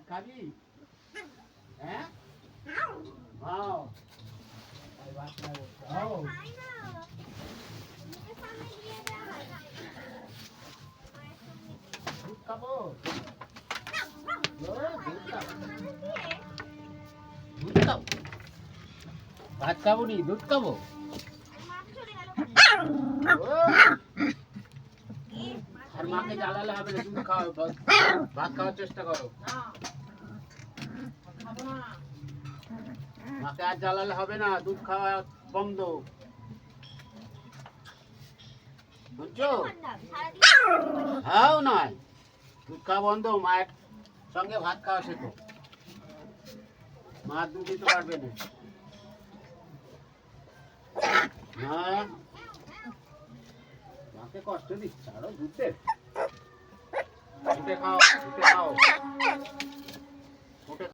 খাবি? হ্যাঁ? খাও। এই ভাত খাবো। খাও। দুধ খাবো? দুধ খাবো। দুধ খাবো? ভাত খাবো নি, দুধ খাবো? আর মাকে জ্বালালে হবে না, দুধ খাও, ভাত খাওয়ার চেষ্টা করো। মাকে আর জ্বালালে হবে না, দুধ খাওয়া বন্ধ, বুঝছো? খাও নয়, দুধ খাওয়া বন্ধ, মায়ের সঙ্গে ভাত খাওয়া শেখো। মা দুধ দিতে পারবে না। হ্যাঁ, মাকে কষ্ট দিচ্ছে, আরো দুধে খাও, দুধে খাও।